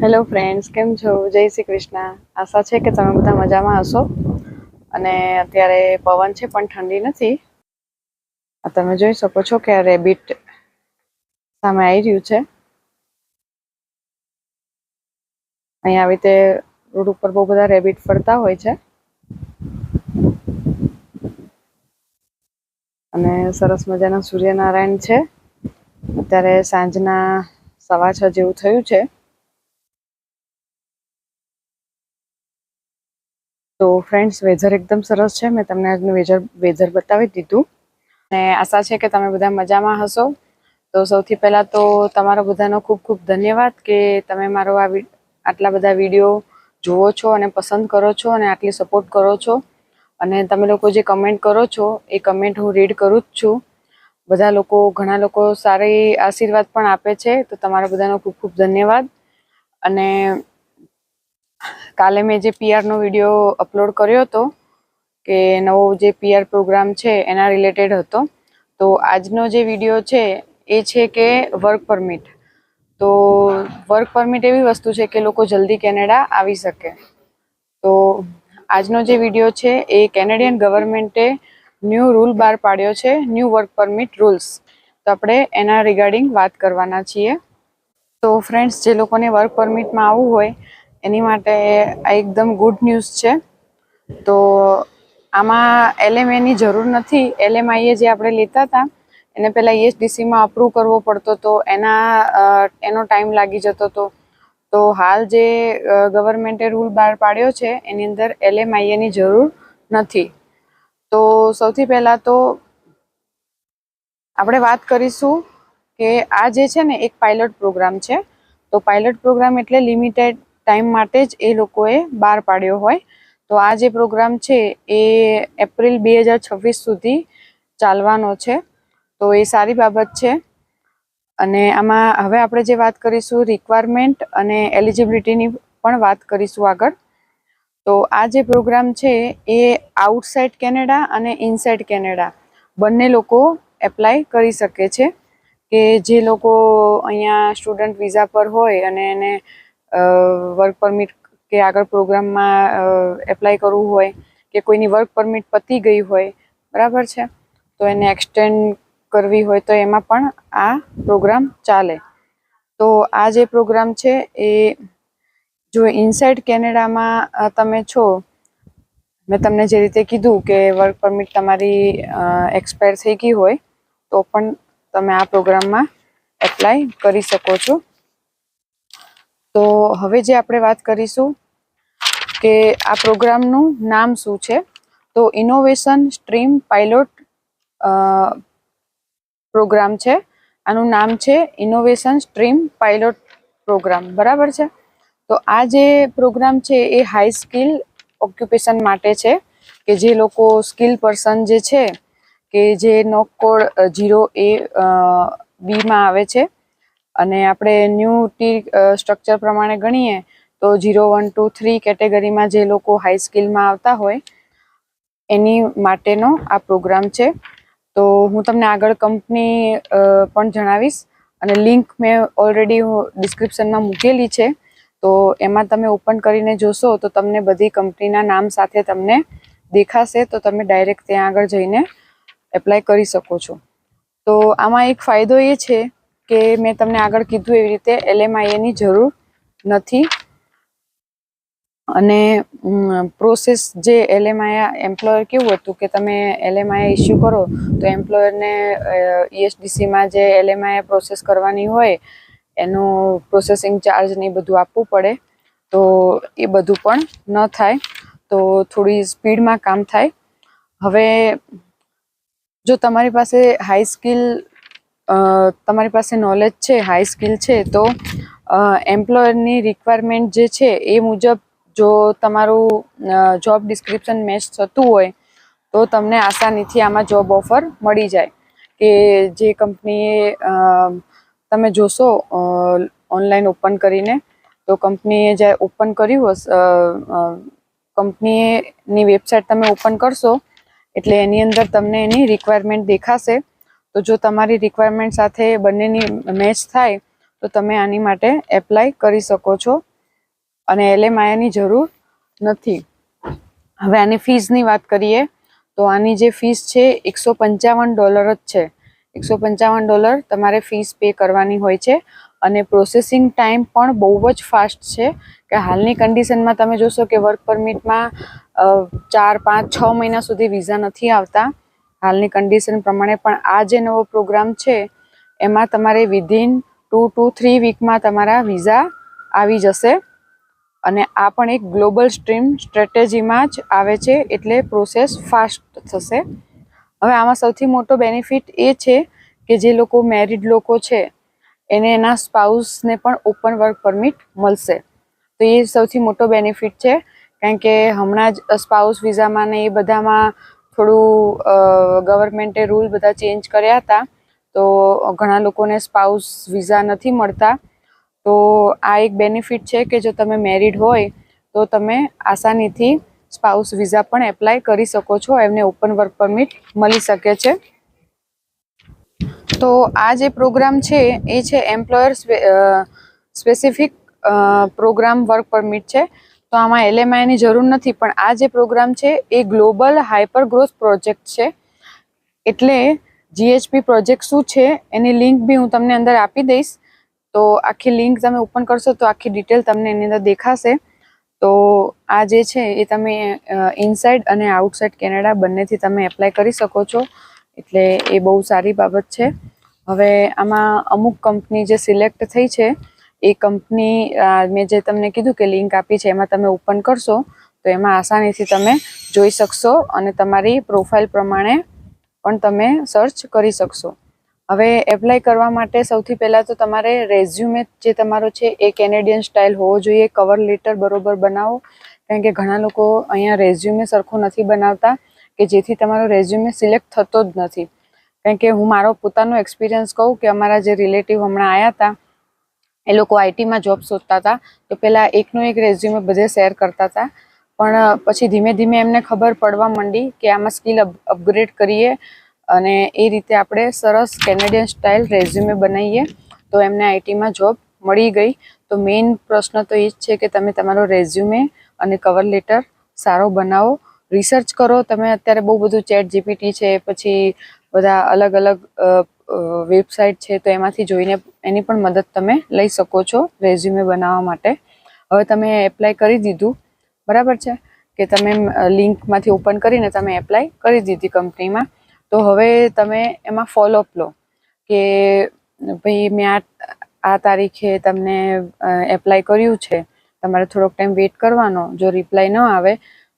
Hello friends, કેમ છો? જય શ્રી કૃષ્ણ. આશા છે કે તમે બધા મજામાં હશો. અને અત્યારે પવન છે પણ ઠંડી નથી. તમે જોઈ શકો છો કે આ રેબિટ સામે આવી રહ્યું છે. અહીંયા આવી રીતે રોડ ઉપર બહુ બધા રેબિટ ફરતા હોય છે. અને સરસ મજાના સૂર્યનારાયણ છે. અત્યારે સાંજના 6:15 જેવું થયું છે. તો ફ્રેન્ડ્સ, વેધર એકદમ સરસ છે. મેં તમને આજનું વેધર બતાવી દીધું. અને આશા છે કે તમે બધા મજામાં હશો. તો સૌથી પહેલા તો તમારો બધાનો ખૂબ ખૂબ ધન્યવાદ કે તમે મારો આટલા બધા વિડીયો જુઓ છો અને પસંદ કરો છો અને આટલી સપોર્ટ કરો છો. અને તમે લોકો જે કમેન્ટ કરો છો એ કમેન્ટ હું રીડ કરું જ છું. ઘણા લોકો સારી આશીર્વાદ પણ આપે છે. તો તમારા બધાનો ખૂબ ખૂબ ધન્યવાદ. અને કાલે મેં જે PR નો વિડીયો અપલોડ કર્યો હતો કે નવો જે PR પ્રોગ્રામ છે એના રિલેટેડ હતો. તો આજનો જે વિડીયો છે એ છે કે વર્ક પરમિટ. તો વર્ક પરમિટ એવી વસ્તુ છે કે લોકો જલ્દી કેનેડા આવી શકે. તો આજનો જે વિડીયો છે એ કેનેડિયન ગવર્મેન્ટે ન્યૂ રૂલ બહાર પાડ્યો છે, ન્યૂ વર્ક પરમિટ રૂલ્સ. તો આપણે એના રિગાર્ડિંગ વાત કરવાના છીએ. તો ફ્રેન્ડ્સ, જે લોકોને વર્ક પરમિટમાં આવવું હોય એની માટે આ એકદમ ગુડ ન્યૂઝ છે. તો આમાં LMAની જરૂર નથી. LMIA જે આપણે લેતા હતા એને પહેલાં ESDCમાં અપ્રૂવ કરવો પડતો હતો. એનો ટાઈમ લાગી જતો હતો. તો હાલ જે ગવર્મેન્ટે રૂલ બહાર પાડ્યો છે એની અંદર LMIAની જરૂર નથી. તો સૌથી પહેલાં તો આપણે વાત કરીશું કે આ જે છે ને એક પાયલોટ પ્રોગ્રામ છે. તો પાયલોટ પ્રોગ્રામ એટલે લિમિટેડ ટાઈમ માટે જ એ લોકોએ બહાર પાડ્યો હોય. તો આ જે પ્રોગ્રામ છે એ એપ્રિલ 2026 સુધી ચાલવાનો છે. તો એ સારી બાબત છે. અને આમાં હવે આપણે જે વાત કરીશું રિક્વાયરમેન્ટ અને એલિજિબિલિટીની પણ વાત કરીશું આગળ. તો આ જે પ્રોગ્રામ છે એ આઉટસાઇડ કેનેડા અને ઇનસાઇડ કેનેડા બંને લોકો એપ્લાય કરી શકે છે. કે જે લોકો અહીંયા સ્ટુડન્ટ વિઝા પર હોય અને એને વર્ક પરમિટ કે આગળ પ્રોગ્રામમાં એપ્લાય કરવું હોય કે કોઈની વર્ક પરમિટ પતી ગઈ હોય, બરાબર છે, તો એને એક્સટેન્ડ કરવી હોય તો એમાં પણ આ પ્રોગ્રામ ચાલે. તો આ જે પ્રોગ્રામ છે એ જો ઇનસાઇડ કેનેડામાં તમે છો, મેં તમને જે રીતે કીધું કે વર્ક પરમિટ તમારી એક્સપાયર થઈ ગઈ હોય તો પણ તમે આ પ્રોગ્રામમાં એપ્લાય કરી શકો છો. તો હવે જે આપણે વાત કરીશું કે આ પ્રોગ્રામનું નામ શું છે. તો ઇનોવેશન સ્ટ્રીમ પાયલોટ પ્રોગ્રામ છે. આનું નામ છે ઇનોવેશન સ્ટ્રીમ પાયલોટ પ્રોગ્રામ, બરાબર છે. તો આ જે પ્રોગ્રામ છે એ હાઈ સ્કિલ ઓક્યુપેશન માટે છે. કે જે લોકો સ્કિલ પર્સન જે છે કે જે નો કોડ 0A-Bમાં આવે છે. અને આપણે ન્યૂ ટી સ્ટ્રક્ચર પ્રમાણે ગણીએ તો 0, 1, 2, 3 કેટેગરીમાં જે લોકો હાઈ સ્કિલમાં આવતા હોય એની માટેનો આ પ્રોગ્રામ છે. તો હું તમને આગળ કંપની પણ જણાવીશ અને લિંક મેં ઓલરેડી ડિસ્ક્રિપ્શનમાં મૂકેલી છે. તો એમાં તમે ઓપન કરીને જોશો તો તમને બધી કંપનીના નામ સાથે તમને દેખાશે. તો તમે ડાયરેક્ટ ત્યાં આગળ જઈને એપ્લાય કરી શકો છો. તો આમાં એક ફાયદો એ છે કે મેં તમને આગળ કીધું એવી રીતે LMIAની જરૂર નથી. અને પ્રોસેસ જે LMIA એમ્પ્લોયર કેવું હતું કે તમે LMIA ઇસ્યુ કરો તો એમ્પ્લોયરને ESDCમાં જે LMIA પ્રોસેસ કરવાની હોય એનો પ્રોસેસિંગ ચાર્જ ને એ બધું આપવું પડે. તો એ બધું પણ ન થાય. તો થોડી સ્પીડમાં કામ થાય. હવે જો તમારી પાસે તમારી પાસે નોલેજ છે, હાઈ સ્કિલ છે, તો એમ્પ્લોયરની રિક્વાયરમેન્ટ જે છે એ મુજબ જો તમારું જોબ ડિસ્ક્રિપ્શન મેચ થતું હોય તો તમને આસાનીથી આમાં જોબ ઓફર મળી જાય. કે જે કંપનીએ તમે જોશો ઓનલાઈન ઓપન કરીને તો કંપનીએ જે ઓપન કર્યું હશે, કંપનીની વેબસાઇટ તમે ઓપન કરશો એટલે એની અંદર તમને એની રિક્વાયરમેન્ટ દેખાશે. તો જો તમારી રિક્વાયરમેન્ટ સાથે બંનેની મેચ થાય તો તમે આની માટે એપ્લાય કરી શકો છો. અને LMI ની જરૂર નથી. હવે આની ફીસની વાત કરીએ તો આની જે ફીસ છે $155 જ છે. $155 તમારે ફીસ પે કરવાની હોય છે. અને પ્રોસેસિંગ ટાઈમ પણ બહુ જ ફાસ્ટ છે કે હાલની કન્ડિશનમાં તમે જોશો કે વર્ક પરમિટમાં 4, 5, 6 મહિના સુધી વિઝા નથી આવતા હાલની કન્ડિશન પ્રમાણે. પણ આ જે નવો પ્રોગ્રામ છે એમાં તમારે વિધિન 2 to 3 વીકમાં તમારા વિઝા આવી જશે. અને આ પણ એક ગ્લોબલ સ્ટ્રીમ સ્ટ્રેટેજીમાં જ આવે છે એટલે પ્રોસેસ ફાસ્ટ થશે. હવે આમાં સૌથી મોટો બેનિફિટ એ છે કે જે લોકો મેરિડ લોકો છે એને એના સ્પાઉસને પણ ઓપન વર્ક પરમિટ મળશે. તો એ સૌથી મોટો બેનિફિટ છે કારણ કે હમણાં જ સ્પાઉસ વિઝામાં ને એ બધામાં થોડું ગવર્મેન્ટે રૂલ બધા ચેન્જ કર્યા હતા તો ઘણા લોકોને સ્પાઉસ વિઝા નથી મળતા. તો આ એક બેનિફિટ છે કે જો તમે મેરિડ હોય તો તમે આસાનીથી સ્પાઉસ વિઝા પણ એપ્લાય કરી શકો છો, એમને ઓપન વર્ક પરમિટ મળી શકે છે. તો આ જે પ્રોગ્રામ છે એ છે employer specific program work permit છે. તો આમાં LMI ની જરૂર નથી. પણ આ જે પ્રોગ્રામ છે એ ગ્લોબલ હાઇપર ગ્રોથ પ્રોજેક્ટ છે. એટલે GHP પ્રોજેક્ટ શું છે એની લિંક બી હું તમને અંદર આપી દઈશ. તો આખી લિંક તમે ઓપન કરશો તો આખી ડિટેલ તમને એની અંદર દેખાશે. તો આ જે છે એ તમે ઇનસાઇડ અને આઉટસાઇડ કેનેડા બંનેથી તમે એપ્લાય કરી શકો છો. એટલે એ બહુ સારી બાબત છે. હવે આમાં અમુક કંપની જે સિલેક્ટ થઈ છે એ કંપની મેં જે તમને કીધું કે લિંક આપી છે એમાં તમે ઓપન કરશો તો એમાં આસાનીથી તમે જોઈ શકશો અને તમારી પ્રોફાઇલ પ્રમાણે પણ તમે સર્ચ કરી શકશો. હવે એપ્લાય કરવા માટે સૌથી પહેલાં તો તમારે રેઝ્યુમે જે તમારો છે એ કેનેડિયન સ્ટાઇલ હોવો જોઈએ. કવર લેટર બરોબર બનાવો કારણ કે ઘણા લોકો અહીંયા રેઝ્યુમે સરખું નથી બનાવતા કે જેથી તમારો રેઝ્યુમે સિલેક્ટ થતો જ નથી. કારણ કે હું મારો પોતાનો એક્સપિરિયન્સ કહું કે અમારા જે રિલેટિવ હમણાં આવ્યા હતા એ લોકો આઈટીમાં જોબ શોધતા હતા તો પહેલાં એકનો એક રેઝ્યુમે બધે શેર કરતા હતા. પણ પછી ધીમે ધીમે એમને ખબર પડવા માંડી કે આમાં સ્કિલ અપગ્રેડ કરીએ અને એ રીતે આપણે સરસ કેનેડિયન સ્ટાઇલ રેઝ્યુમે બનાવીએ તો એમને આઈટીમાં જોબ મળી ગઈ. તો મેઇન પ્રશ્ન તો એ જ છે કે તમે તમારો રેઝ્યુમે અને કવર લેટર સારો બનાવો. રિસર્ચ કરો તમે. અત્યારે બહુ બધું ChatGPT છે, પછી બધા અલગ અલગ વેબસાઇટ છે તો એમાંથી જોઈને એની પણ મદદ તમે લઈ શકો છો રેઝ્યુમે બનાવવા માટે. હવે તમે એપ્લાય કરી દીધું બરાબર છે કે તમે લિંકમાંથી ઓપન કરીને તમે એપ્લાય કરી દીધી કંપનીમાં. તો હવે તમે એમાં ફોલોઅપ લો કે ભાઈ મેં આ તારીખે તમને એપ્લાય કર્યું છે, તમારે થોડોક ટાઈમ વેઇટ કરવાનો. જો રિપ્લાય ન આવે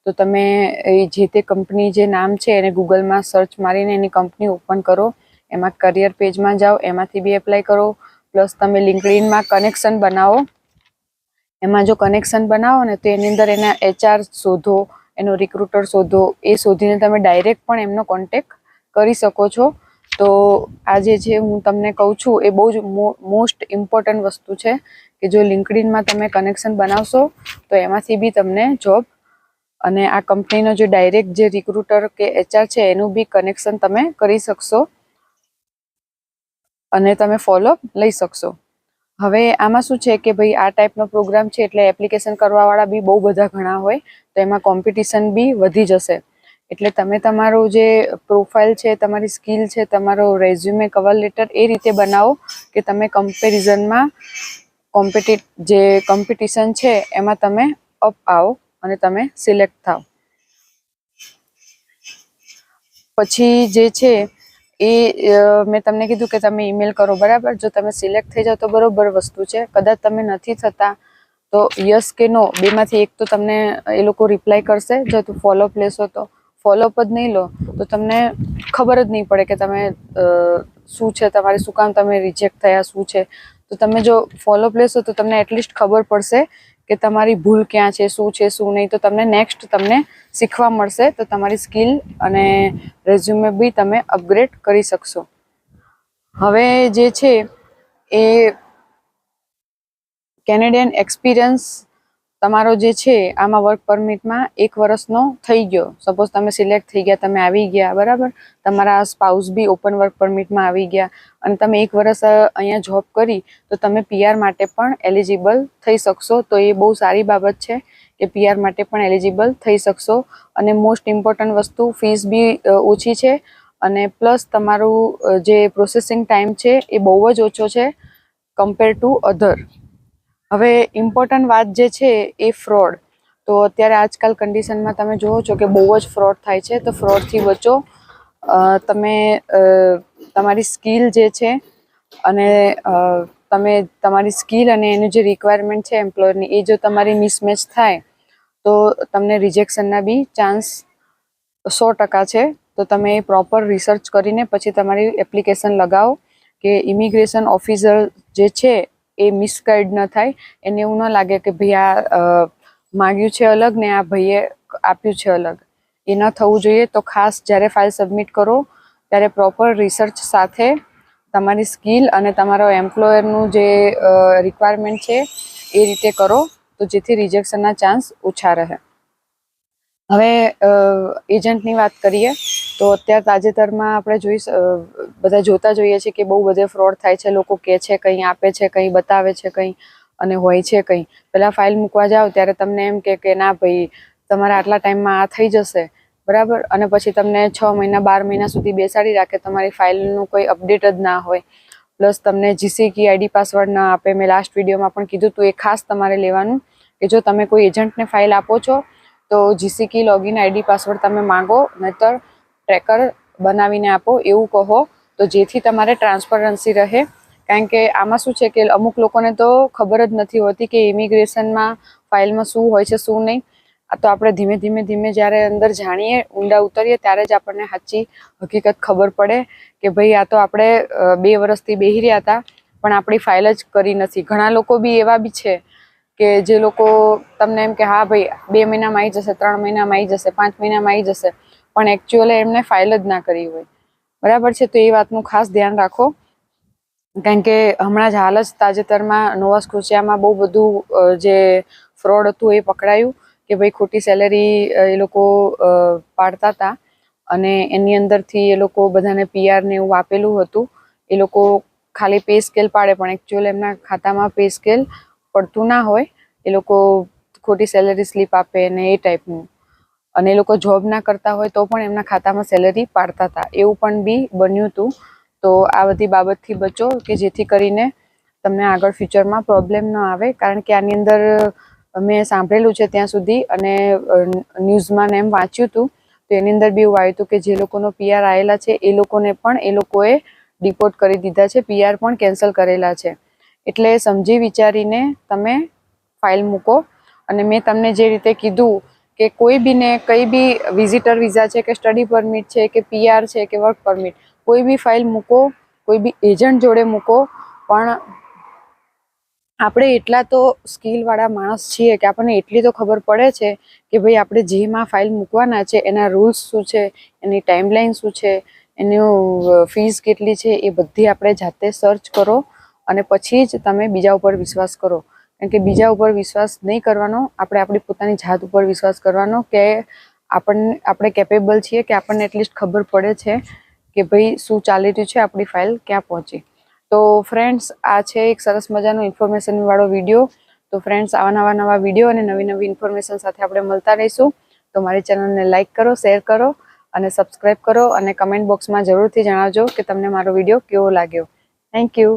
તો તમે એ જે તે કંપની જે નામ છે એને ગૂગલમાં સર્ચ મારીને એની કંપની ઓપન કરો. એમાં કરિયર પેજમાં જાઓ, એમાંથી બી એપ્લાય કરો. પ્લસ તમે લિંક્ડઇનમાં કનેક્શન બનાવો. એમાં જો કનેક્શન બનાવો ને તો એની અંદર એના HR શોધો, એનો રિક્રુટર શોધો. એ શોધીને તમે ડાયરેક્ટ પણ એમનો કોન્ટેક્ટ કરી શકો છો. તો આ જે હું તમને કહું છું એ બહુ જ મોસ્ટ ઇમ્પોર્ટન્ટ વસ્તુ છે કે જો લિંક્ડઇનમાં તમે કનેક્શન બનાવશો તો એમાંથી બી તમને જોબ અને આ કંપનીનો જે ડાયરેક્ટ જે રિક્રુટર કે HR છે એનું બી કનેક્શન તમે કરી શકશો અને તમે ફોલોઅપ લઈ શકશો. હવે આમાં શું છે કે ભાઈ આ ટાઈપનો પ્રોગ્રામ છે એટલે એપ્લિકેશન કરવાવાળા બી બહુ બધા ઘણા હોય તો એમાં કોમ્પિટિશન બી વધી જશે. એટલે તમે તમારું જે પ્રોફાઇલ છે, તમારી સ્કિલ છે, તમારો રેઝ્યુમે, કવર લેટર એ રીતે બનાવો કે તમે કમ્પેરિઝનમાં જે કોમ્પિટિશન છે એમાં તમે અપ આવો અને તમે સિલેક્ટ થાઓ. પછી જે છે એ મેં તમને કીધું કે તમે ઈમેલ કરો બરાબર. જો તમે સિલેક્ટ થઈ જાઓ તો બરોબર વસ્તુ છે. કદાચ તમે નથી થતા તો યસ કે નો બેમાંથી એક તો તમને એ લોકો રિપ્લાય કરશે. જો તું ફોલોઅપ લેશો તો ફોલોઅપ જ નહીં લો તો તમને ખબર જ નહીં પડે કે તમે શું છે, તમારે શું કામ તમે રિજેક્ટ થયા, શું છે. તો તમે જો ફોલોઅપ લેશો તો તમને એટલીસ્ટ ખબર પડશે કે તમારી ભૂલ ક્યાં છે, શું છે, શું નહીં. તો તમને નેક્સ્ટ તમને શીખવા મળશે તો તમારી સ્કિલ અને રેઝ્યુમે બી તમે અપગ્રેડ કરી શકશો. હવે જે છે એ કેનેડિયન એક્સપિરિયન્સ તમારો જે છે આમાં વર્ક પરમિટમાં 1 વર્ષનો થઈ ગયો, સપોઝ તમે સિલેક્ટ થઈ ગયા, તમે આવી ગયા, બરાબર, તમારા સ્પાઉસ બી ઓપન વર્ક પરમિટમાં આવી ગયા અને તમે 1 વર્ષ અહીંયા જોબ કરી, તો તમે પીઆર માટે પણ એલિજિબલ થઈ શકશો. તો એ બહુ સારી બાબત છે કે પીઆર માટે પણ એલિજિબલ થઈ શકશો. અને મોસ્ટ ઇમ્પોર્ટન્ટ વસ્તુ, ફીસ બી ઓછી છે અને પ્લસ તમારું જે પ્રોસેસિંગ ટાઈમ છે એ બહુ જ ઓછો છે કમ્પેર ટુ અધર. હવે ઇમ્પોર્ટન્ટ વાત જે છે એ ફ્રોડ. તો અત્યારે આજકાલ કન્ડિશનમાં તમે જુઓ છો કે બહુ જ ફ્રોડ થાય છે, તો ફ્રોડથી બચો. તમે તમારી સ્કિલ જે છે અને તમે તમારી સ્કિલ અને એનું જે રિક્વાયરમેન્ટ છે એમ્પ્લોયરની, એ જો તમારી મિસમેચ થાય તો તમને રિજેક્શનના બી ચાન્સ 100% છે. તો તમે પ્રોપર રિસર્ચ કરીને પછી તમારી એપ્લિકેશન લગાવો કે ઇમિગ્રેશન ઓફિસર જે છે એ મિસગાઈડ ન થાય, એને એવું ન લાગે કે ભાઈ આ માગ્યું છે અલગ ને આ ભાઈએ આપ્યું છે અલગ. એ ન થવું જોઈએ. તો ખાસ જ્યારે ફાઇલ સબમિટ કરો ત્યારે પ્રોપર રિસર્ચ સાથે તમારી સ્કિલ અને તમારો એમ્પ્લોયરનું જે રિક્વાયરમેન્ટ છે એ રીતે કરો, તો જેથી રિજેક્શનના ચાન્સ ઓછા રહે. હવે એજન્ટની વાત કરીએ તો અત્યારે તાજેતરમાં આપણે બધા જોતા જોઈએ છીએ કે બહુ બધે ફ્રોડ થાય છે. લોકો કહે છે કંઈ, આપે છે કંઈ, બતાવે છે કંઈ અને હોય છે કંઈ. પહેલાં ફાઇલ મૂકવા જાઓ ત્યારે તમને એમ કે ના ભાઈ તમારા આટલા ટાઈમમાં આ થઈ જશે, બરાબર, અને પછી તમને 6 મહિના 12 મહિના સુધી બેસાડી રાખે, તમારી ફાઇલનું કોઈ અપડેટ જ ના હોય. પ્લસ તમને જીસી કી આઈડી પાસવર્ડ ના આપે. મેં લાસ્ટ વિડીયોમાં પણ કીધું હતું, એ ખાસ તમારે લેવાનું કે જો તમે કોઈ એજન્ટને ફાઇલ આપો છો તો જીસી કી લોગિન આઈડી પાસવર્ડ તમે માંગો, નહીતર ટ્રેકર બનાવીને આપો એવું કહો, તો જેથી તમારે ટ્રાન્સપરન્સી રહે. કારણ કે આમાં શું છે કે અમુક લોકોને તો ખબર જ નથી હોતી કે ઇમિગ્રેશનમાં ફાઇલમાં શું હોય છે શું નહીં. આ તો આપણે ધીમે ધીમે જ્યારે અંદર જાણીએ, ઊંડા ઉતરીએ, ત્યારે જ આપણને સાચી હકીકત ખબર પડે કે ભાઈ આ તો આપણે 2 વર્ષથી બેસી રહ્યા હતા પણ આપણી ફાઇલ જ કરી નથી. ઘણા લોકો બી એવા બી છે કે જે લોકો તમને એમ કે હા ભાઈ 2 મહિનામાં આવી જશે, 3 મહિનામાં આવી જશે, 5 મહિનામાં આવી જશે, પણ એકચ્યુઅલી એમને ફાઇલ જ ના કરી હોય, બરાબર છે. તો એ વાતનું ખાસ ધ્યાન રાખો. કારણ કે હમણાં જ હાલ જ તાજેતરમાં નોવા સ્કોશિયામાં બહુ બધું જે ફ્રોડ હતું એ પકડાયું કે ભાઈ ખોટી સેલેરી એ લોકો પાડતા હતા અને એની અંદરથી એ લોકો બધાને પીઆર ને એવું આપેલું હતું. એ લોકો ખાલી પે સ્કેલ પાડે પણ એકચ્યુઅલ એમના ખાતામાં પે સ્કેલ પડતું ના હોય. એ લોકો ખોટી સેલેરી સ્લીપ આપે ને એ ટાઈપનું, અને એ લોકો જોબ ના કરતા હોય તો પણ એમના ખાતામાં સેલેરી પાડતા હતા, એવું પણ બી બન્યું હતું. તો આ બધી બાબતથી બચો કે જેથી કરીને તમને આગળ ફ્યુચરમાં પ્રોબ્લેમ ન આવે. કારણ કે આની અંદર મેં સાંભળેલું છે ત્યાં સુધી અને ન્યૂઝમાં એમ વાંચ્યું હતું, તો એની અંદર બી એવું આવ્યું હતું કે જે લોકોનો પીઆર આવેલા છે એ લોકોને પણ એ લોકોએ ડિપોર્ટ કરી દીધા છે, પીઆર પણ કેન્સલ કરેલા છે. એટલે સમજી વિચારીને તમે ફાઇલ મૂકો. અને મેં તમને જે રીતે કીધું કે કોઈ બીને કંઈ બી વિઝિટર વિઝા છે કે સ્ટડી પરમિટ છે કે પીઆર છે કે વર્ક પરમિટ, કોઈ બી ફાઇલ મૂકો, કોઈ બી એજન્ટ જોડે મૂકો, પણ આપણે એટલા તો સ્કિલવાળા માણસ છીએ કે આપણને એટલી તો ખબર પડે છે કે ભાઈ આપણે જેમાં ફાઇલ મૂકવાના છે એના રૂલ્સ શું છે, એની ટાઈમલાઈન શું છે, એનું ફીસ કેટલી છે, એ બધી આપણે જાતે સર્ચ કરો અને પછી જ તમે બીજા ઉપર વિશ્વાસ કરો. કારણ કે બીજા ઉપર વિશ્વાસ નહીં કરવાનો, આપણે આપણી પોતાની જાત ઉપર વિશ્વાસ કરવાનો કે આપણે કેપેબલ છીએ, કે આપણને એટલીસ્ટ ખબર પડે છે કે ભાઈ શું ચાલી રહ્યું છે, આપણી ફાઇલ ક્યાં પહોંચી. તો ફ્રેન્ડ્સ, આ છે એક સરસ મજાનો ઇન્ફોર્મેશનવાળો વિડીયો. તો ફ્રેન્ડ્સ, આવા નવા વિડીયો અને નવી ઇન્ફોર્મેશન સાથે આપણે મળતા રહીશું. તો મારી ચેનલને લાઇક કરો, શેર કરો અને સબસ્ક્રાઈબ કરો અને કમેન્ટ બોક્સમાં જરૂરથી જણાવજો કે તમને મારો વિડીયો કેવો લાગ્યો. Thank you.